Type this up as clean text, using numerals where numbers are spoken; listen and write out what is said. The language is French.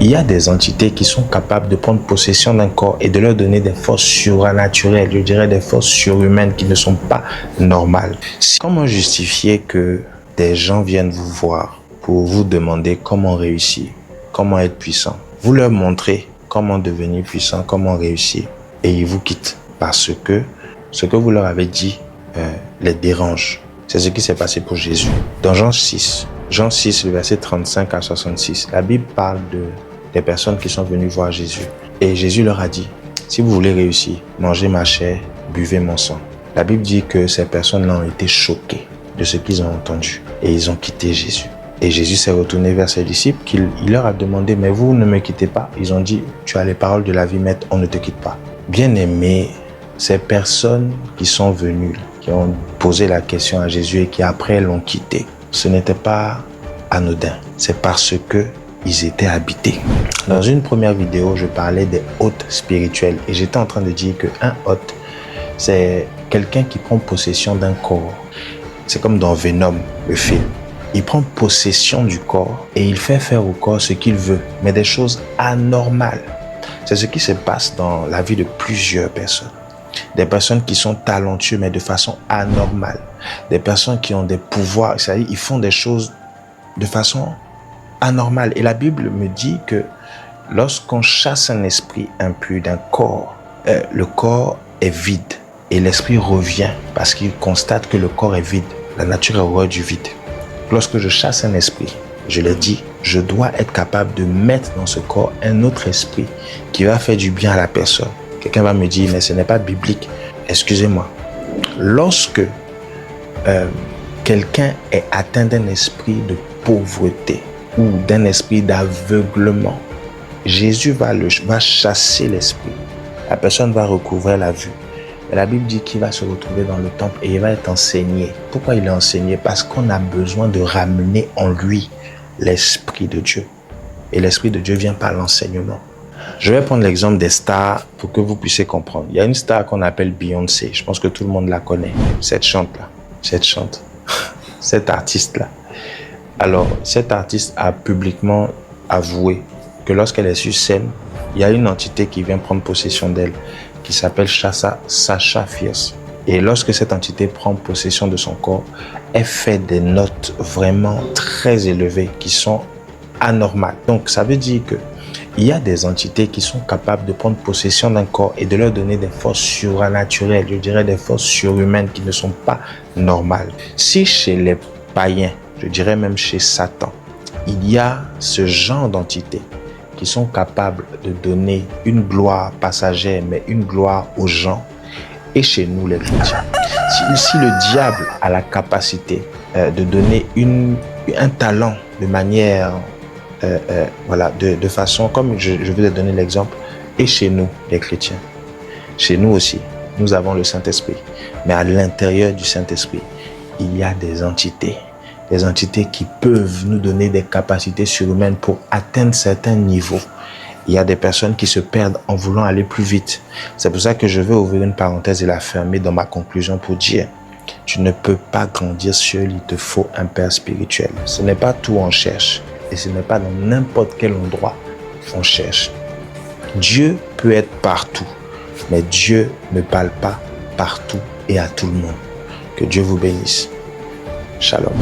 Il y a des entités qui sont capables de prendre possession d'un corps et de leur donner des forces surnaturelles, je dirais des forces surhumaines qui ne sont pas normales. Comment justifier que des gens viennent vous voir pour vous demander comment réussir, comment être puissant? Vous leur montrez comment devenir puissant, comment réussir, et ils vous quittent parce que ce que vous leur avez dit les dérange. C'est ce qui s'est passé pour Jésus. Dans Jean 6, le verset 35 à 66, la Bible parle des personnes qui sont venues voir Jésus. Et Jésus leur a dit, si vous voulez réussir, mangez ma chair, buvez mon sang. La Bible dit que ces personnes-là ont été choquées de ce qu'ils ont entendu et ils ont quitté Jésus. Et Jésus s'est retourné vers ses disciples, il leur a demandé, mais vous ne me quittez pas. Ils ont dit, tu as les paroles de la vie, maître, on ne te quitte pas. Bien-aimés, ces personnes qui sont venues, qui ont posé la question à Jésus et qui après l'ont quitté, ce n'était pas anodin. C'est parce que ils étaient habités. Dans une première vidéo, je parlais des hôtes spirituels et j'étais en train de dire qu'un hôte, c'est quelqu'un qui prend possession d'un corps. C'est comme dans Venom, le film. Il prend possession du corps et il fait faire au corps ce qu'il veut, mais des choses anormales. C'est ce qui se passe dans la vie de plusieurs personnes. Des personnes qui sont talentueuses, mais de façon anormale. Des personnes qui ont des pouvoirs, c'est-à-dire ils font des choses de façon anormale. Et la Bible me dit que lorsqu'on chasse un esprit impur d'un corps, le corps est vide et l'esprit revient parce qu'il constate que le corps est vide. La nature est horreur du vide. Lorsque je chasse un esprit, je l'ai dit, je dois être capable de mettre dans ce corps un autre esprit qui va faire du bien à la personne. Quelqu'un va me dire, mais ce n'est pas biblique. Excusez-moi. Lorsque quelqu'un est atteint d'un esprit de pauvreté ou d'un esprit d'aveuglement, Jésus va chasser l'esprit. La personne va recouvrir la vue. Mais la Bible dit qu'il va se retrouver dans le temple et il va être enseigné. Pourquoi il est enseigné? Parce qu'on a besoin de ramener en lui l'Esprit de Dieu. Et l'Esprit de Dieu vient par l'enseignement. Je vais prendre l'exemple des stars pour que vous puissiez comprendre. Il y a une star qu'on appelle Beyoncé. Je pense que tout le monde la connaît. Cette artiste-là. Alors, cette artiste a publiquement avoué que lorsqu'elle est sur scène, il y a une entité qui vient prendre possession d'elle, qui s'appelle Sasha Fierce. Et lorsque cette entité prend possession de son corps, elle fait des notes vraiment très élevées qui sont anormales. Donc, ça veut dire que il y a des entités qui sont capables de prendre possession d'un corps et de leur donner des forces surnaturelles, je dirais des forces surhumaines qui ne sont pas normales. Si chez les païens, je dirais même chez Satan, il y a ce genre d'entités qui sont capables de donner une gloire passagère, mais une gloire aux gens, et chez nous les chrétiens. Si le diable a la capacité de donner un talent de manière, de façon, comme je vous ai donné l'exemple, et chez nous les chrétiens, chez nous aussi, nous avons le Saint-Esprit, mais à l'intérieur du Saint-Esprit, il y a des entités qui peuvent nous donner des capacités surhumaines pour atteindre certains niveaux. Il y a des personnes qui se perdent en voulant aller plus vite. C'est pour ça que je vais ouvrir une parenthèse et la fermer dans ma conclusion pour dire, tu ne peux pas grandir seul, il te faut un père spirituel. Ce n'est pas tout on cherche et ce n'est pas dans n'importe quel endroit on cherche. Dieu peut être partout, mais Dieu ne parle pas partout et à tout le monde. Que Dieu vous bénisse. Shalom.